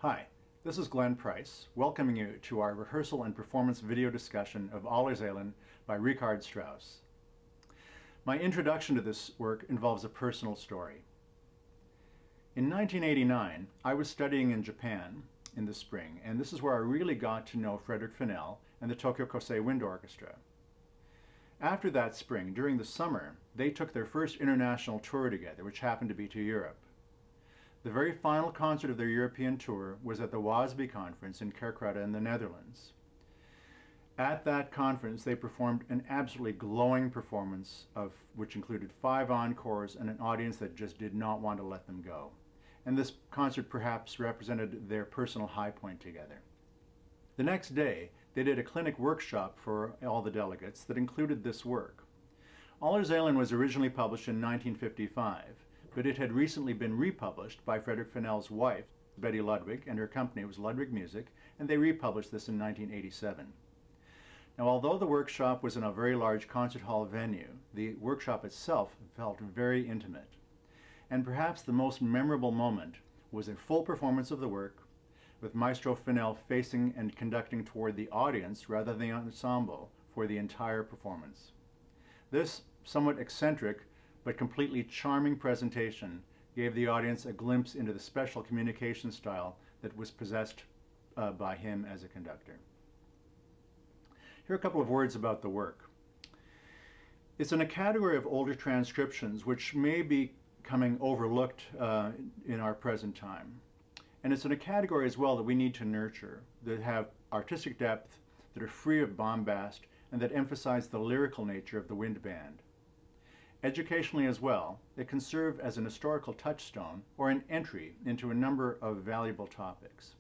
Hi, this is Glenn Price, welcoming you to our rehearsal and performance video discussion of Allerseelen by Richard Strauss. My introduction to this work involves a personal story. In 1989, I was studying in Japan in the spring, and this is where I really got to know Frederick Fennell and the Tokyo Kosei Wind Orchestra. After that spring, during the summer, they took their first international tour together, which happened to be to Europe. The very final concert of their European tour was at the WASB conference in Kerkrade in the Netherlands. At that conference, they performed an absolutely glowing performance which included 5 encores and an audience that just did not want to let them go. And this concert perhaps represented their personal high point together. The next day, they did a clinic workshop for all the delegates that included this work. Allerseelen was originally published in 1955, but it had recently been republished by Frederick Fennell's wife, Betty Ludwig, and her company was Ludwig Music, and they republished this in 1987. Now, although the workshop was in a very large concert hall venue, the workshop itself felt very intimate. And perhaps the most memorable moment was a full performance of the work, with Maestro Fennell facing and conducting toward the audience rather than the ensemble for the entire performance. This somewhat eccentric but completely charming presentation gave the audience a glimpse into the special communication style that was possessed by him as a conductor. Here are a couple of words about the work. It's in a category of older transcriptions which may be becoming overlooked in our present time. And it's in a category as well that we need to nurture, that have artistic depth, that are free of bombast, and that emphasize the lyrical nature of the wind band. Educationally as well, it can serve as an historical touchstone or an entry into a number of valuable topics.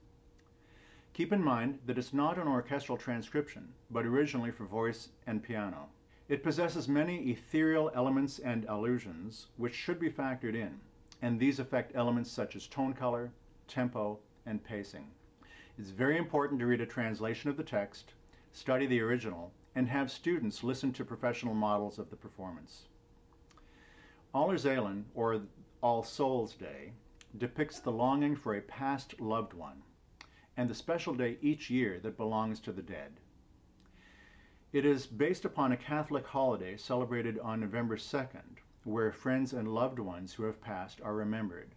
Keep in mind that it's not an orchestral transcription, but originally for voice and piano. It possesses many ethereal elements and allusions which should be factored in, and these affect elements such as tone color, tempo, and pacing. It's very important to read a translation of the text, study the original, and have students listen to professional models of the performance. Allerseelen, or All Souls Day, depicts the longing for a past loved one, and the special day each year that belongs to the dead. It is based upon a Catholic holiday celebrated on November 2nd, where friends and loved ones who have passed are remembered.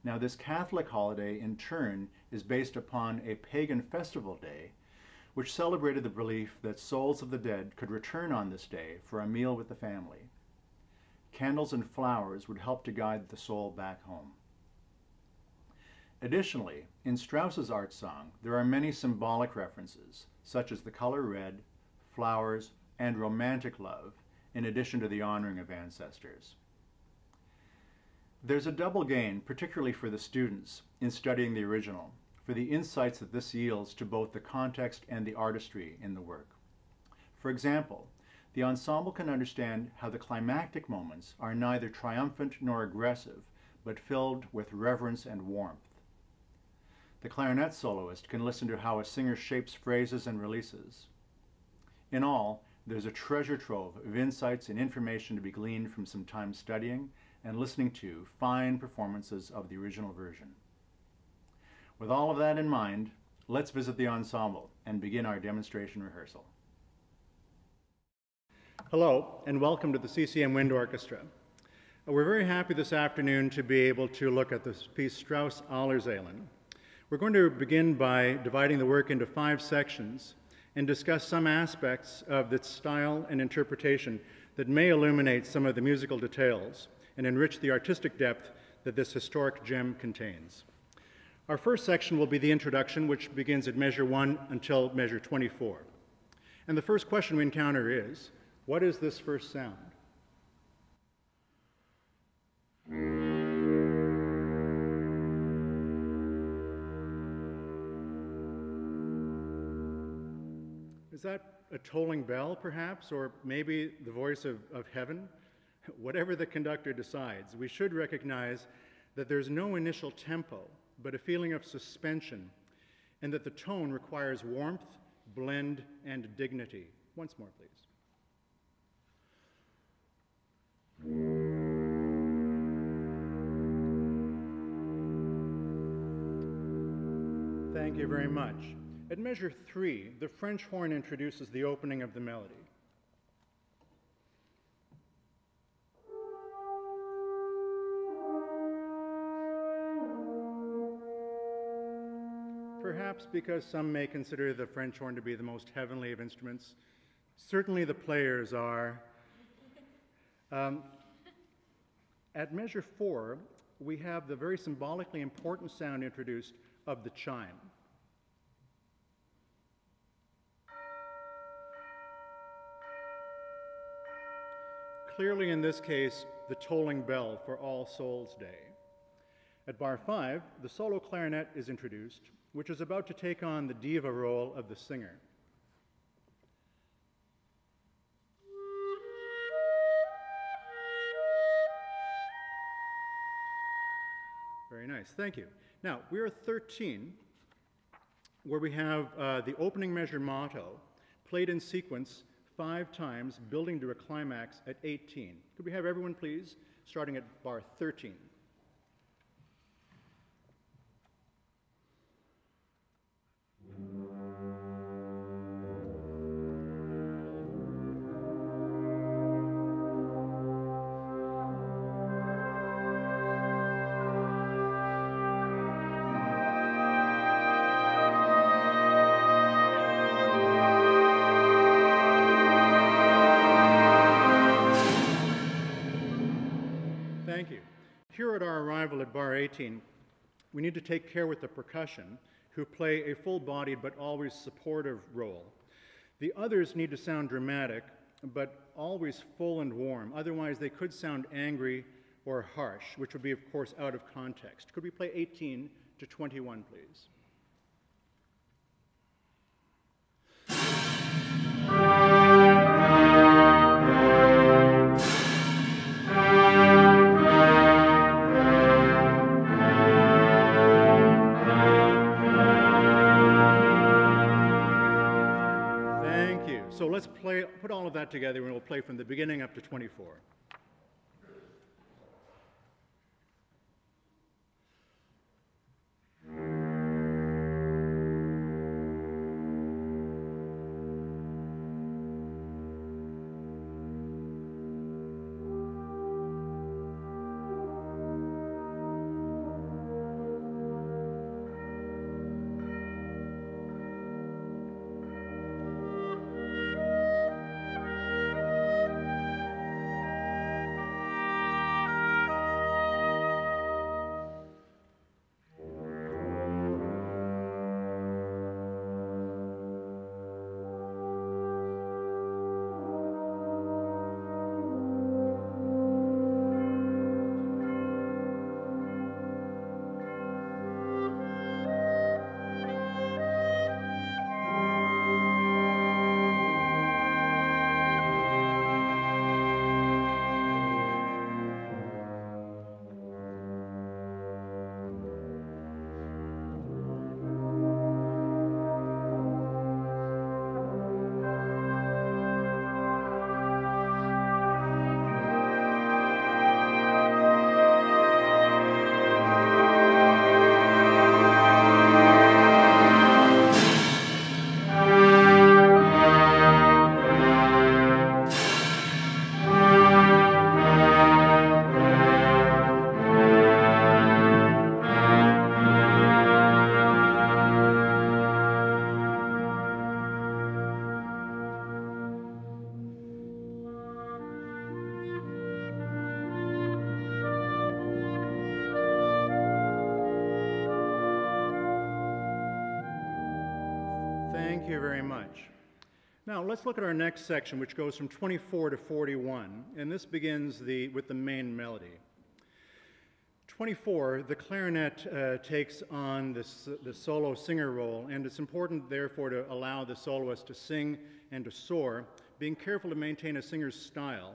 Now, this Catholic holiday, in turn, is based upon a pagan festival day, which celebrated the belief that souls of the dead could return on this day for a meal with the family. Candles and flowers would help to guide the soul back home. Additionally, in Strauss's art song, there are many symbolic references, such as the color red, flowers, and romantic love, in addition to the honoring of ancestors. There's a double gain, particularly for the students, in studying the original, for the insights that this yields to both the context and the artistry in the work. For example, the ensemble can understand how the climactic moments are neither triumphant nor aggressive, but filled with reverence and warmth. The clarinet soloist can listen to how a singer shapes phrases and releases. In all, there's a treasure trove of insights and information to be gleaned from some time studying and listening to fine performances of the original version. With all of that in mind, let's visit the ensemble and begin our demonstration rehearsal. Hello, and welcome to the CCM Wind Orchestra. We're very happy this afternoon to be able to look at this piece, Strauss Allerseelen. We're going to begin by dividing the work into 5 sections and discuss some aspects of its style and interpretation that may illuminate some of the musical details and enrich the artistic depth that this historic gem contains. Our first section will be the introduction, which begins at measure 1 until measure 24. And the first question we encounter is, what is this first sound? Is that a tolling bell, perhaps, or maybe the voice of heaven? Whatever the conductor decides, we should recognize that there's no initial tempo, but a feeling of suspension, and that the tone requires warmth, blend, and dignity. Once more, please. Thank you very much. At measure 3, the French horn introduces the opening of the melody. Perhaps because some may consider the French horn to be the most heavenly of instruments. Certainly the players are. At measure 4, we have the very symbolically important sound introduced of the chime. Clearly in this case, the tolling bell for All Souls' Day. At bar 5, the solo clarinet is introduced, which is about to take on the diva role of the singer. Very nice, thank you. Now, we are 13, where we have the opening measure motto played in sequence 5 times, building to a climax at 18. Could we have everyone, please, starting at bar 13? Thank you. Here at our arrival at bar 18, we need to take care with the percussion, who play a full-bodied but always supportive role. The others need to sound dramatic, but always full and warm. Otherwise, they could sound angry or harsh, which would be, of course, out of context. Could we play 18 to 21, please? So let's put all of that together and we'll play from the beginning up to 24. Thank you very much. Now let's look at our next section, which goes from 24 to 41, and this begins with the main melody. 24, the clarinet takes on the solo singer role, and it's important, therefore, to allow the soloist to sing and to soar, being careful to maintain a singer's style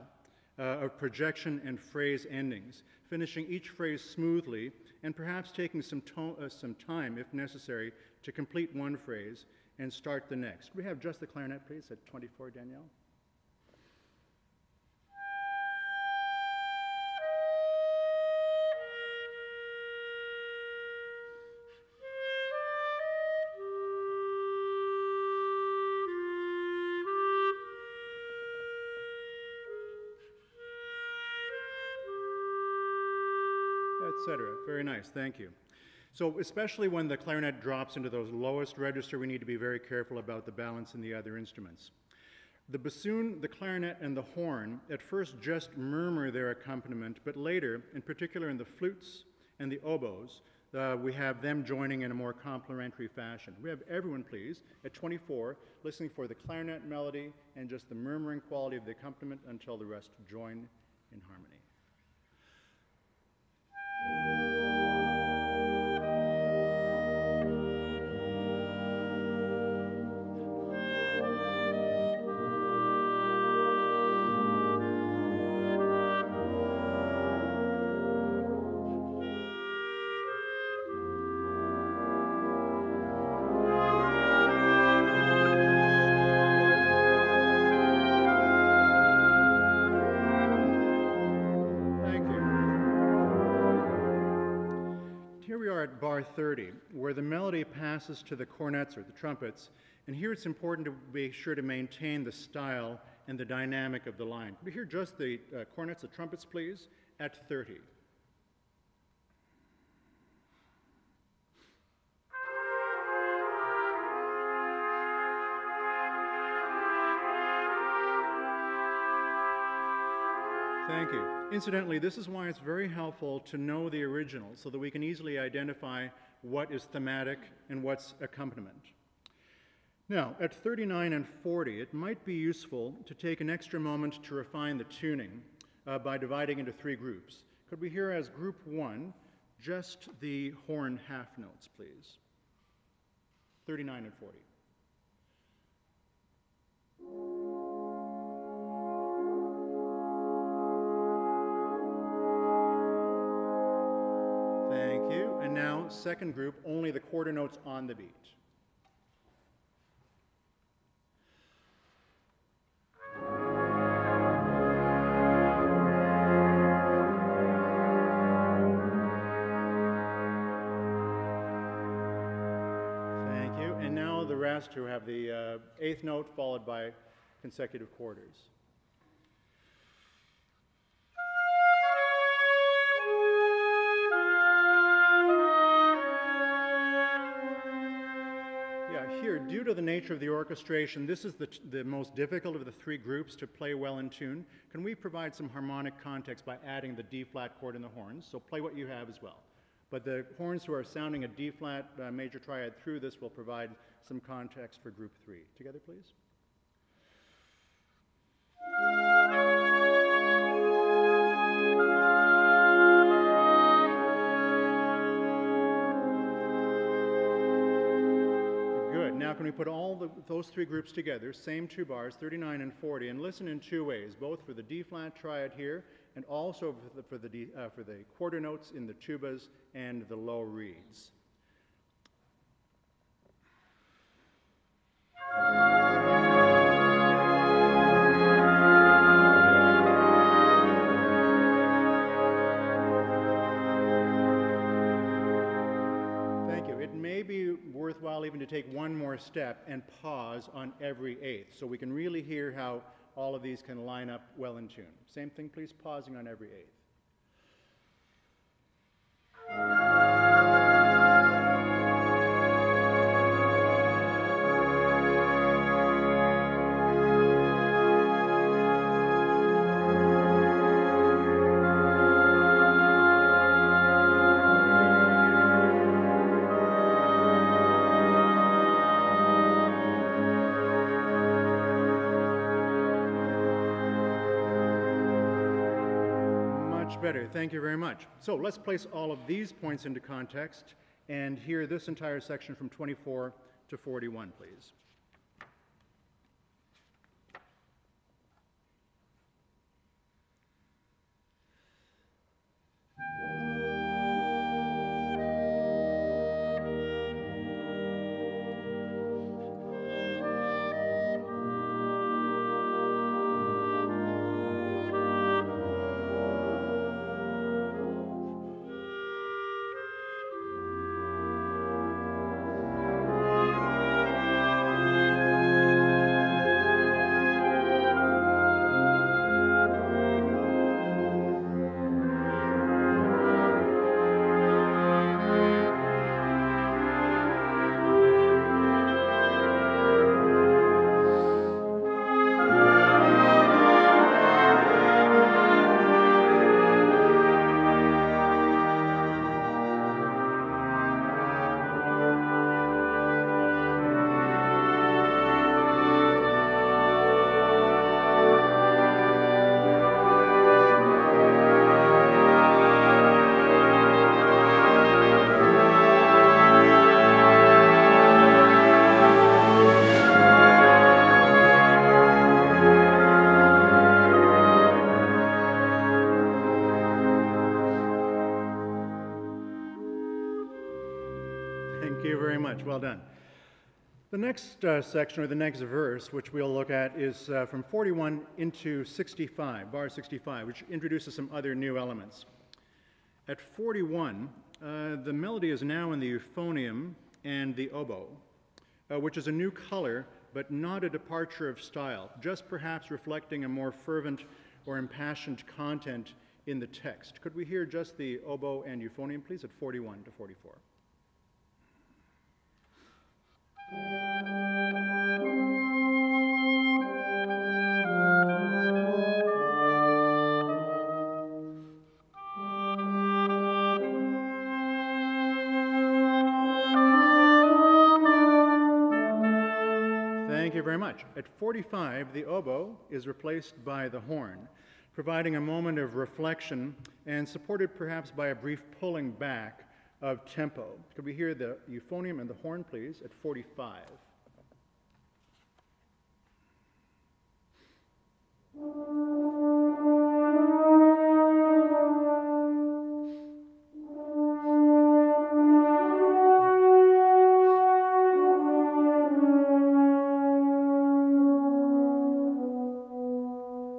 of projection and phrase endings, finishing each phrase smoothly, and perhaps taking some time, if necessary, to complete one phrase and start the next. We have just the clarinet, please, at 24, Danielle. etc. Very nice, thank you. So especially when the clarinet drops into those lowest register, we need to be very careful about the balance in the other instruments. The bassoon, the clarinet, and the horn at first just murmur their accompaniment, but later, in particular in the flutes and the oboes, we have them joining in a more complementary fashion. We have everyone, please, at 24, listening for the clarinet melody and just the murmuring quality of the accompaniment until the rest join in harmony. At bar 30, where the melody passes to the cornets or the trumpets, and here it's important to be sure to maintain the style and the dynamic of the line. Could we hear just the cornets, the trumpets, please, at 30? Thank you. Incidentally, this is why it's very helpful to know the original so that we can easily identify what is thematic and what's accompaniment. Now, at 39 and 40, it might be useful to take an extra moment to refine the tuning by dividing into three groups. Could we hear as group 1 just the horn half notes, please? 39 and 40. Thank you. And now, second group, only the quarter notes on the beat. Thank you. And now the rest who have the eighth note followed by consecutive quarters. Here, due to the nature of the orchestration, this is the most difficult of the three groups to play well in tune. Can we provide some harmonic context by adding the D-flat chord in the horns? So play what you have as well. But the horns who are sounding a D-flat major triad through this will provide some context for group 3. Together, please. Now can we put all those three groups together, same two bars, 39 and 40, and listen in two ways, both for the D-flat triad here and also for the quarter notes in the tubas and the low reeds. Worthwhile even to take one more step and pause on every eighth so we can really hear how all of these can line up well in tune. Same thing, please, pausing on every eighth. Better. Thank you very much. So let's place all of these points into context and hear this entire section from 24 to 41, please. you very much. Well done. The next section, or the next verse, which we'll look at, is from 41 into 65, bar 65, which introduces some other new elements. At 41, the melody is now in the euphonium and the oboe, which is a new color, but not a departure of style, just perhaps reflecting a more fervent or impassioned content in the text. Could we hear just the oboe and euphonium, please, at 41 to 44? Thank you very much. At 45, the oboe is replaced by the horn, providing a moment of reflection and supported perhaps by a brief pulling back of tempo. Could we hear the euphonium and the horn, please, at 45?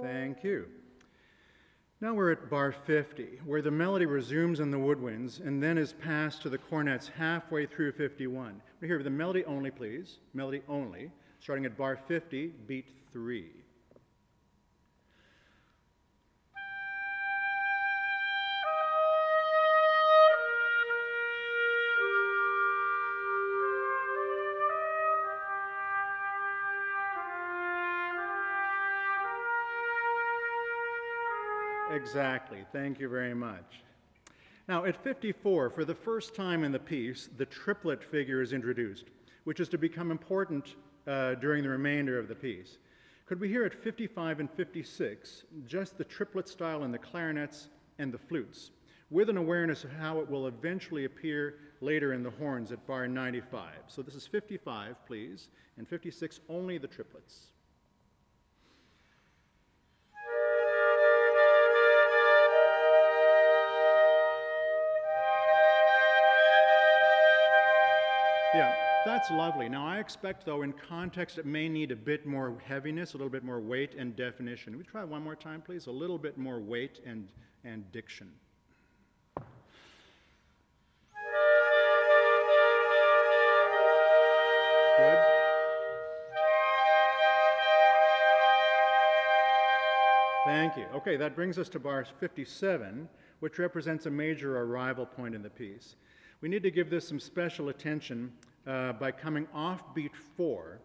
Thank you. Now we're at bar 50, where the melody resumes in the woodwinds and then is passed to the cornets halfway through 51. We hear the melody only, please. Melody only, starting at bar 50, beat 3. Exactly. Thank you very much. Now, at 54, for the first time in the piece, the triplet figure is introduced, which is to become important during the remainder of the piece. Could we hear at 55 and 56 just the triplet style in the clarinets and the flutes, with an awareness of how it will eventually appear later in the horns at bar 95. So this is 55, please, and 56, only the triplets. Yeah, that's lovely. Now, I expect, though, in context, it may need a bit more heaviness, a little bit more weight and definition. We try one more time, please? A little bit more weight and diction. Good. Thank you. Okay, that brings us to bar 57, which represents a major arrival point in the piece. We need to give this some special attention by coming off beat 4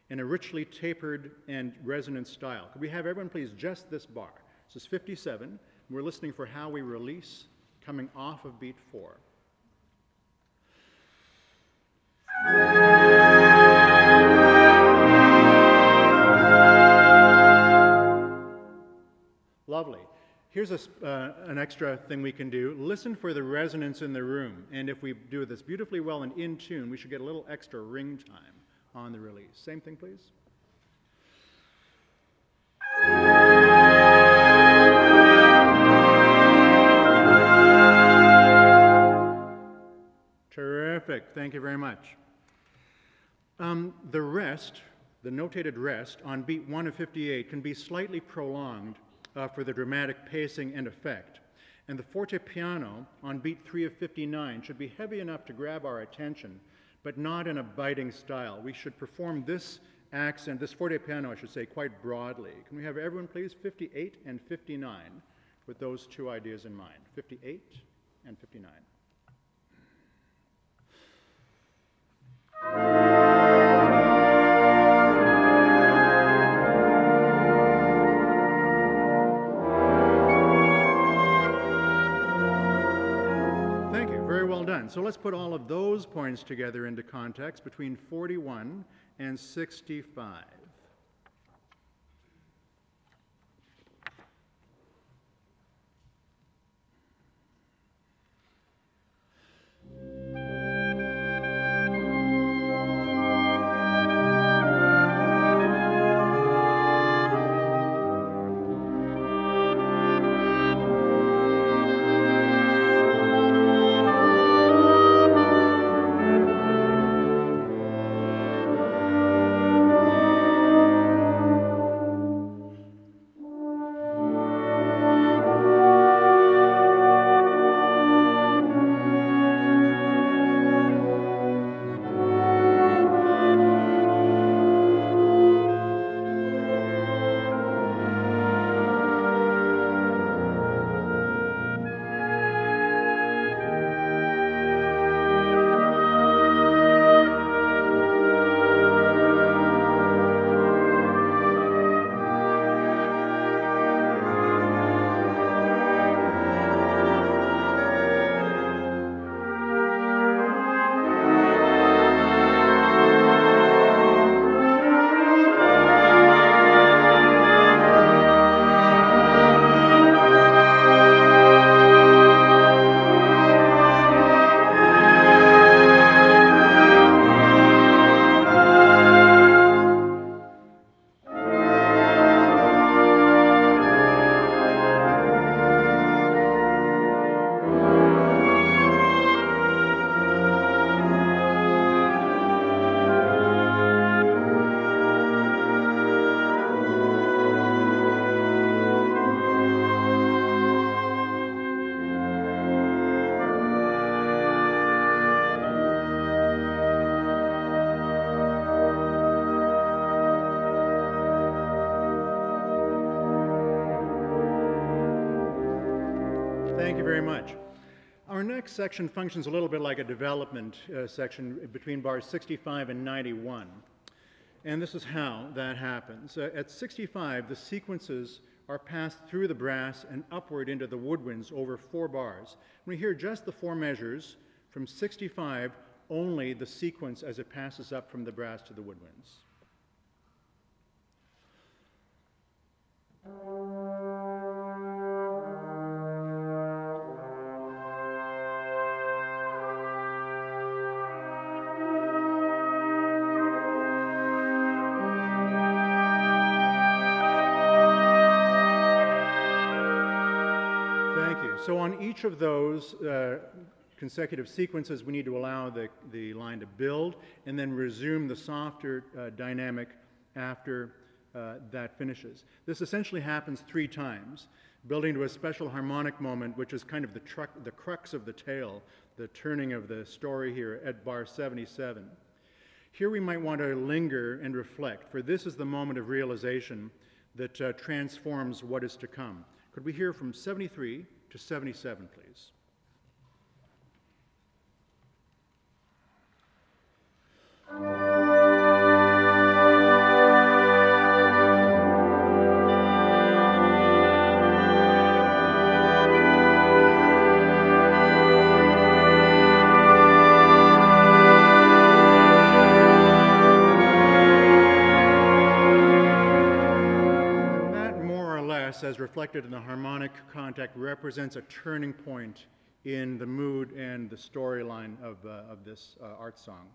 in a richly tapered and resonant style. Could we have everyone please just this bar? This is 57. We're listening for how we release coming off of beat 4. Lovely. Here's an extra thing we can do. Listen for the resonance in the room. And if we do this beautifully well and in tune, we should get a little extra ring time on the release. Same thing, please. Terrific. Thank you very much. The rest, the notated rest on beat 1 of 58 can be slightly prolonged for the dramatic pacing and effect. And the forte piano on beat 3 of 59 should be heavy enough to grab our attention, but not in a biting style. We should perform this accent, this forte piano, I should say, quite broadly. Can we have everyone please 58 and 59 with those two ideas in mind? 58 and 59. So let's put all of those points together into context between 41 and 65. Thank you very much. Our next section functions a little bit like a development section between bars 65 and 91. And this is how that happens. At 65, the sequences are passed through the brass and upward into the woodwinds over 4 bars. We hear just the 4 measures. From 65, only the sequence as it passes up from the brass to the woodwinds. Thank you. So on each of those consecutive sequences, we need to allow the line to build and then resume the softer dynamic after that finishes. This essentially happens 3 times, building to a special harmonic moment, which is kind of the crux of the tale, the turning of the story here at bar 77. Here we might want to linger and reflect, for this is the moment of realization that transforms what is to come. Could we hear from 73 to 77, please? As reflected in the harmonic contact, represents a turning point in the mood and the storyline of this art song.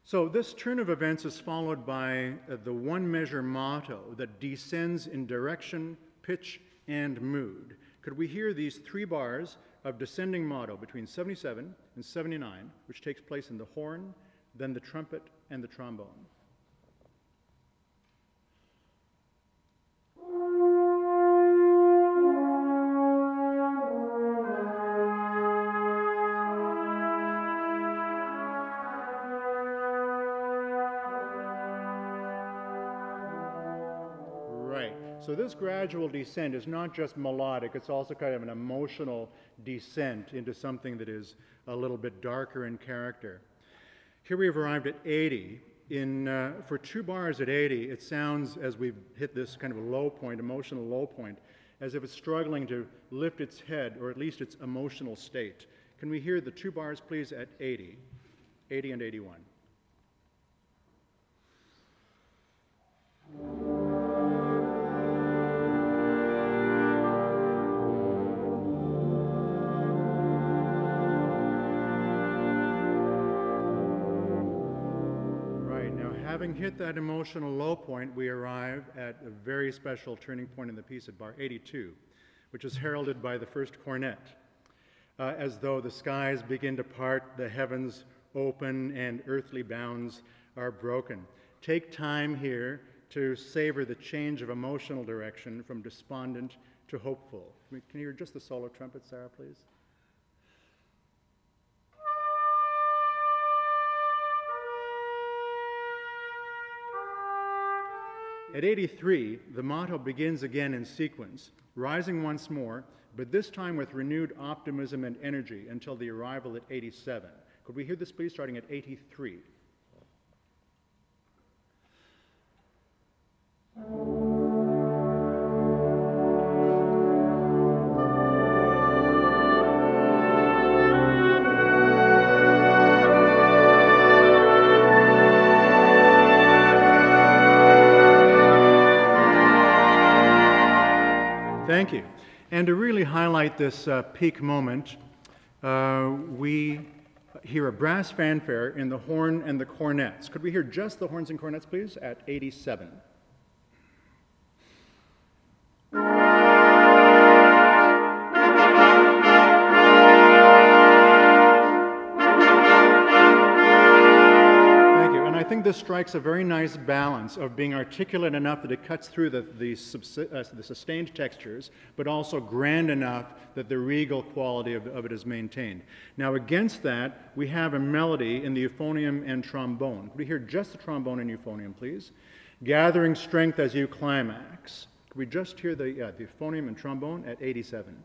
So this turn of events is followed by the one-measure motto that descends in direction, pitch, and mood. Could we hear these 3 bars of descending motto between 77 and 79, which takes place in the horn, then the trumpet, and the trombone? So this gradual descent is not just melodic, it's also kind of an emotional descent into something that is a little bit darker in character. Here we have arrived at 80. For 2 bars at 80, it sounds, as we've hit this kind of low point, emotional low point, as if it's struggling to lift its head, or at least its emotional state. Can we hear the 2 bars, please, at 80? 80 and 81. Having hit that emotional low point, we arrive at a very special turning point in the piece at bar 82, which is heralded by the first cornet. As though the skies begin to part, the heavens open, and earthly bounds are broken. Take time here to savor the change of emotional direction from despondent to hopeful. Can you hear just the solo trumpet, Sarah, please? At 83, the motto begins again in sequence, rising once more, but this time with renewed optimism and energy until the arrival at 87. Could we hear this, please, starting at 83? Thank you. And to really highlight this peak moment, we hear a brass fanfare in the horn and the cornets. Could we hear just the horns and cornets, please, at 87? I think this strikes a very nice balance of being articulate enough that it cuts through the sustained textures, but also grand enough that the regal quality of it is maintained. Now against that, we have a melody in the euphonium and trombone. Could we hear just the trombone and euphonium, please? Gathering strength as you climax. Could we just hear the euphonium and trombone at 87?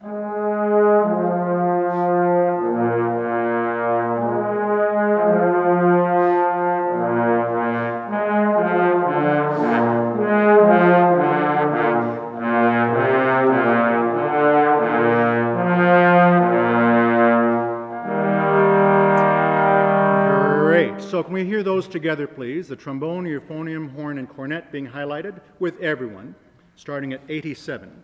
So can we hear those together, please? The trombone, euphonium, horn, and cornet being highlighted with everyone, starting at 87.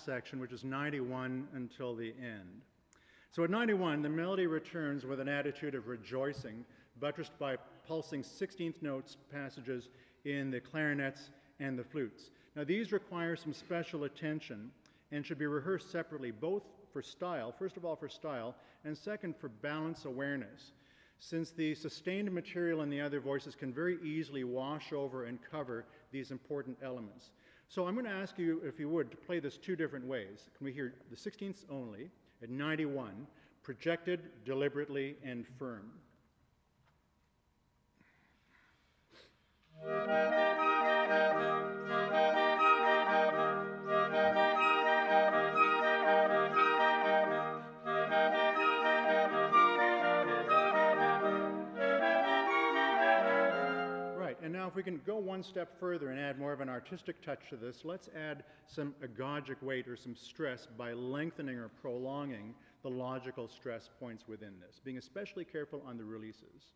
Section, which is 91 until the end. So at 91, the melody returns with an attitude of rejoicing, buttressed by pulsing 16th notes passages in the clarinets and the flutes. Now these require some special attention and should be rehearsed separately, both for style, first of all for style, and second for balance awareness, since the sustained material in the other voices can very easily wash over and cover these important elements. So I'm going to ask you, if you would, to play this two different ways. Can we hear the 16ths only at 91, projected, deliberately, and firm? And now if we can go one step further and add more of an artistic touch to this, let's add some agogic weight or some stress by lengthening or prolonging the logical stress points within this, being especially careful on the releases.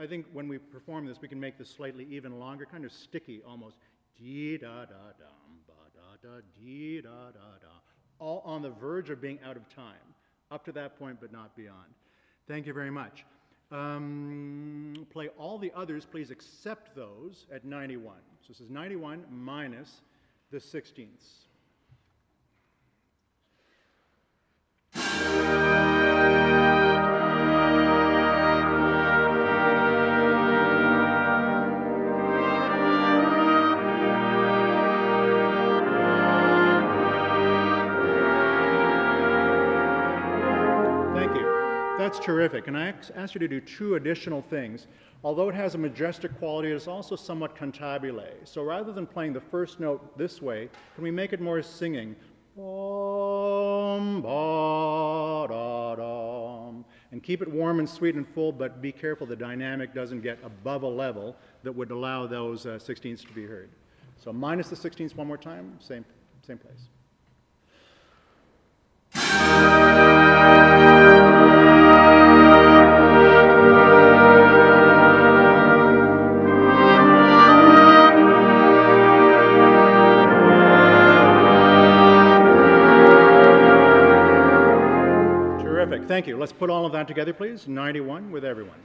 I think when we perform this, we can make this slightly even longer, kind of sticky almost. Dee-da-da-dum, ba-da-da, dee-da-da-da. All on the verge of being out of time. Up to that point, but not beyond. Thank you very much. Play all the others, please, except those at 91. So this is 91 minus the 16ths. That's terrific, and I asked you to do two additional things. Although it has a majestic quality, it is also somewhat cantabile. So rather than playing the first note this way, can we make it more singing? And keep it warm and sweet and full, but be careful the dynamic doesn't get above a level that would allow those 16ths to be heard. So minus the 16ths one more time, same place. Thank you. Let's put all of that together, please. 91 with everyone.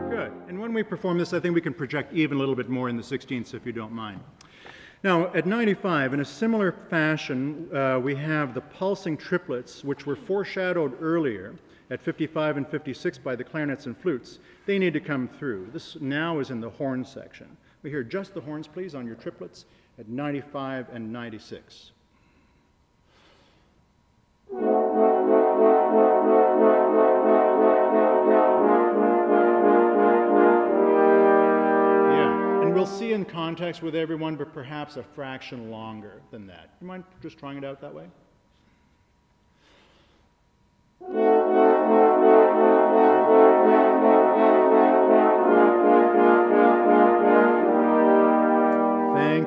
Good. And when we perform this, I think we can project even a little bit more in the 16ths, if you don't mind. Now, at 95, in a similar fashion, we have the pulsing triplets, which were foreshadowed earlier at 55 and 56 by the clarinets and flutes. They need to come through. This now is in the horn section. We hear just the horns, please, on your triplets at 95 and 96. We'll see in context with everyone, but perhaps a fraction longer than that. You mind just trying it out that way?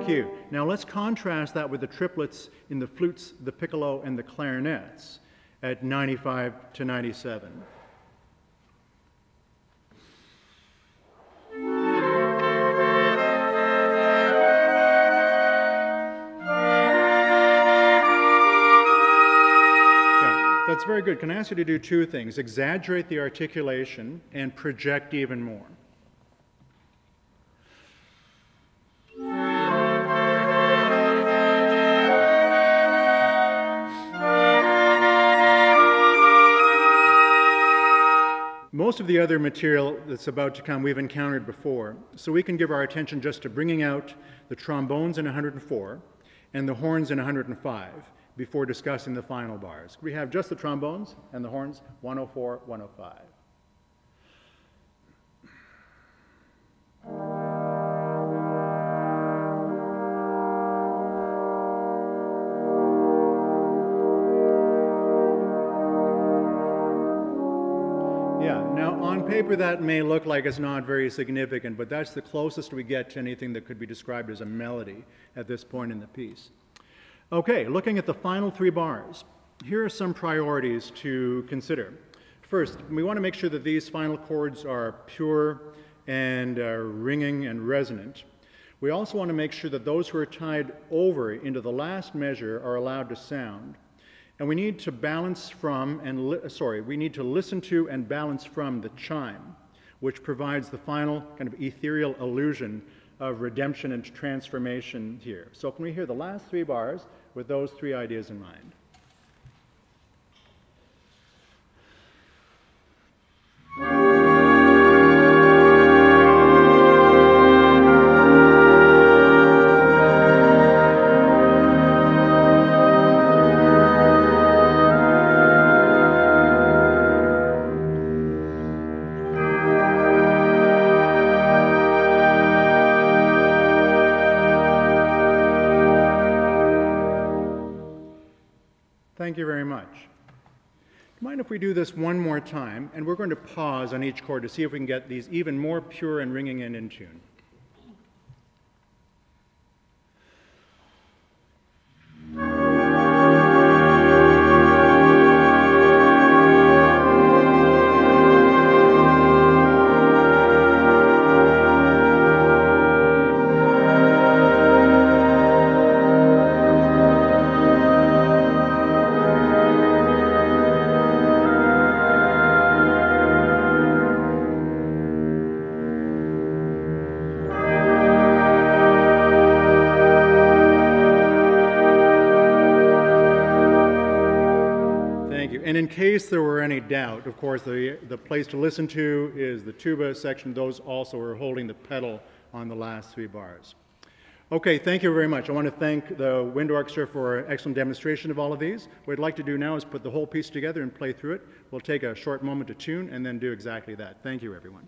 Thank you. Now let's contrast that with the triplets in the flutes, the piccolo, and the clarinets at 95 to 97. That's very good. Can I ask you to do two things? Exaggerate the articulation and project even more. Most of the other material that's about to come we've encountered before, so we can give our attention just to bringing out the trombones in 104 and the horns in 105 before discussing the final bars. We have just the trombones and the horns, 104, 105. On paper that may look like it's not very significant, but that's the closest we get to anything that could be described as a melody at this point in the piece. Okay, looking at the final three bars, here are some priorities to consider. First, we want to make sure that these final chords are pure and ringing and resonant. We also want to make sure that those who are tied over into the last measure are allowed to sound. And we need to balance from we need to listen to and balance from the chime, which provides the final kind of ethereal illusion of redemption and transformation here. So can we hear the last three bars with those three ideas in mind? Thank you very much. Mind if we do this one more time, and we're going to pause on each chord to see if we can get these even more pure and ringing in tune. And in case there were any doubt, of course, the place to listen to is the tuba section. Those also are holding the pedal on the last three bars. Okay, thank you very much. I want to thank the Wind Orchestra for an excellent demonstration of all of these. What I'd like to do now is put the whole piece together and play through it. We'll take a short moment to tune and then do exactly that. Thank you, everyone.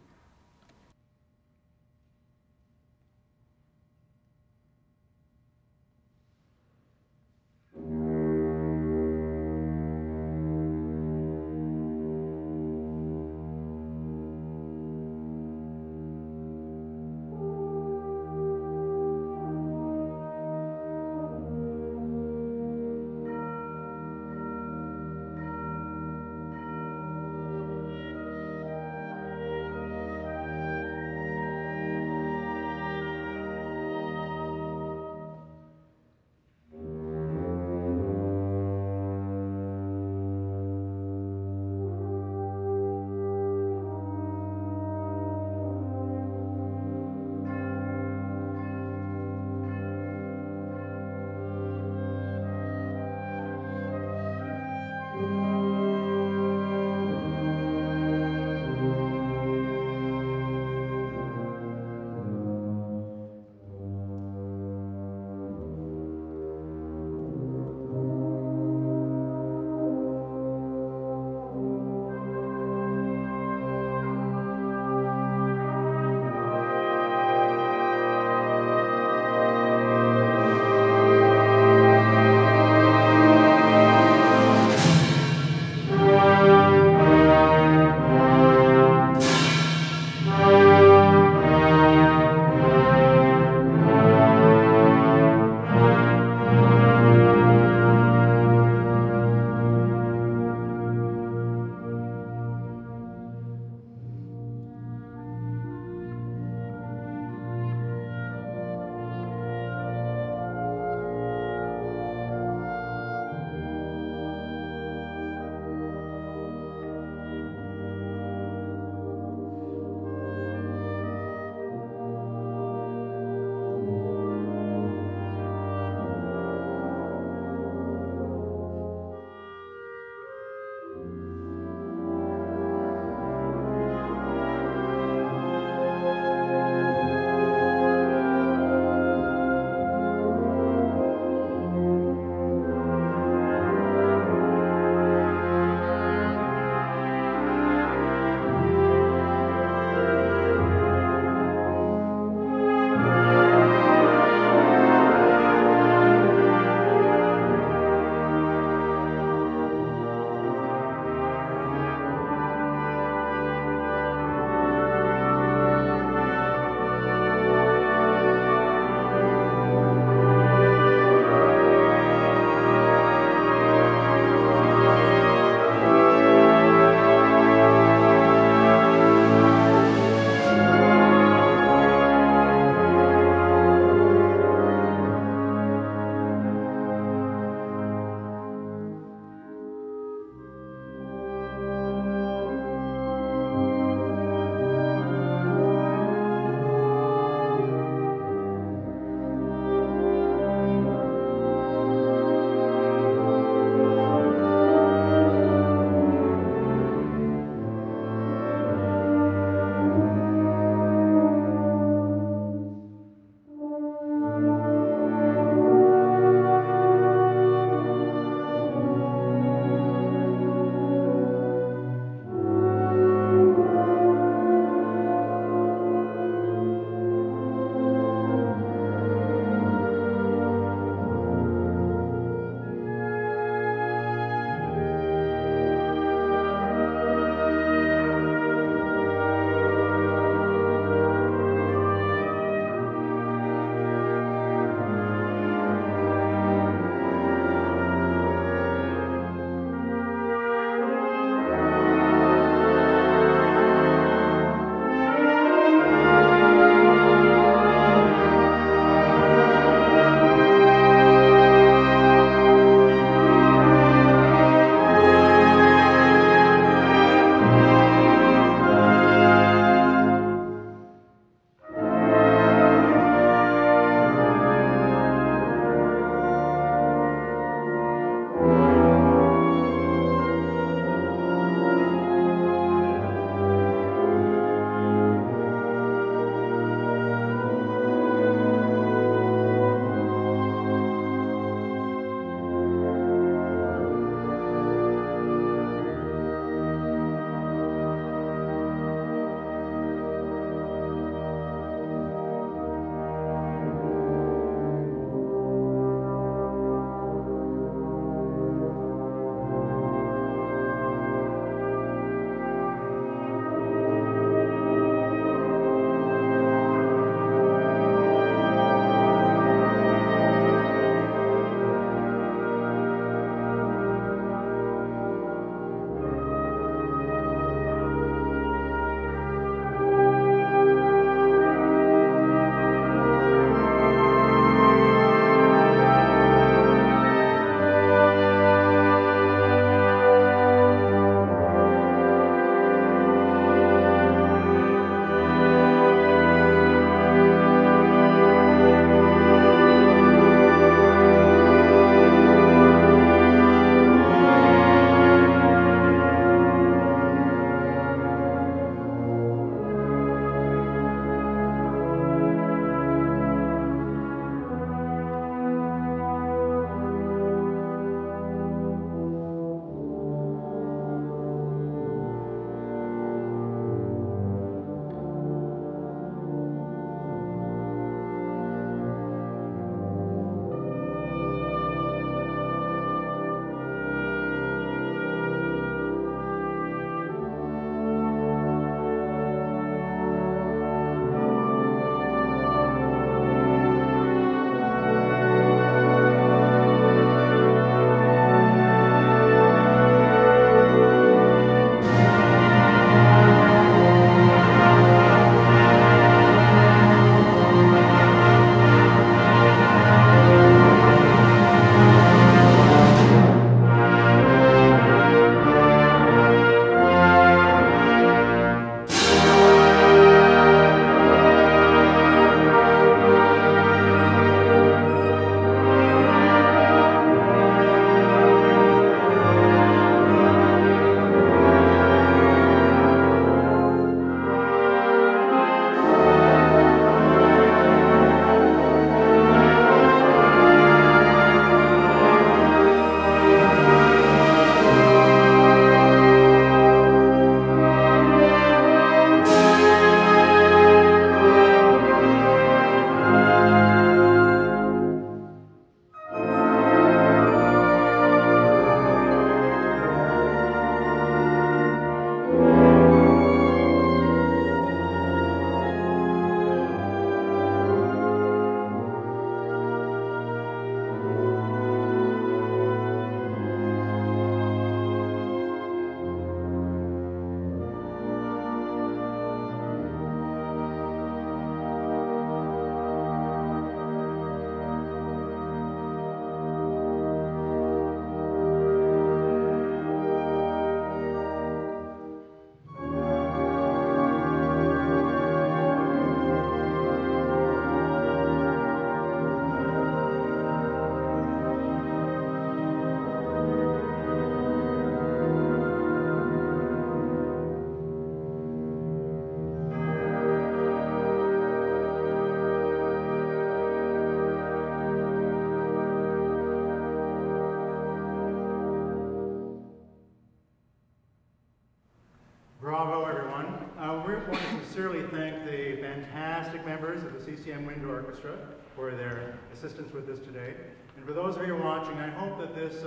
sincerely thank the fantastic members of the CCM Wind Orchestra for their assistance with this today. And for those of you watching, I hope that this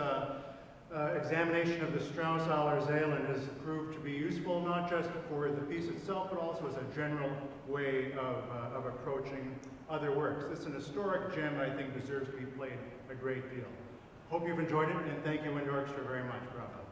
examination of the Strauss Allerseelen has proved to be useful, not just for the piece itself, but also as a general way of approaching other works. It's an historic gem I think deserves to be played a great deal. Hope you've enjoyed it, and thank you, Wind Orchestra, very much. Bravo.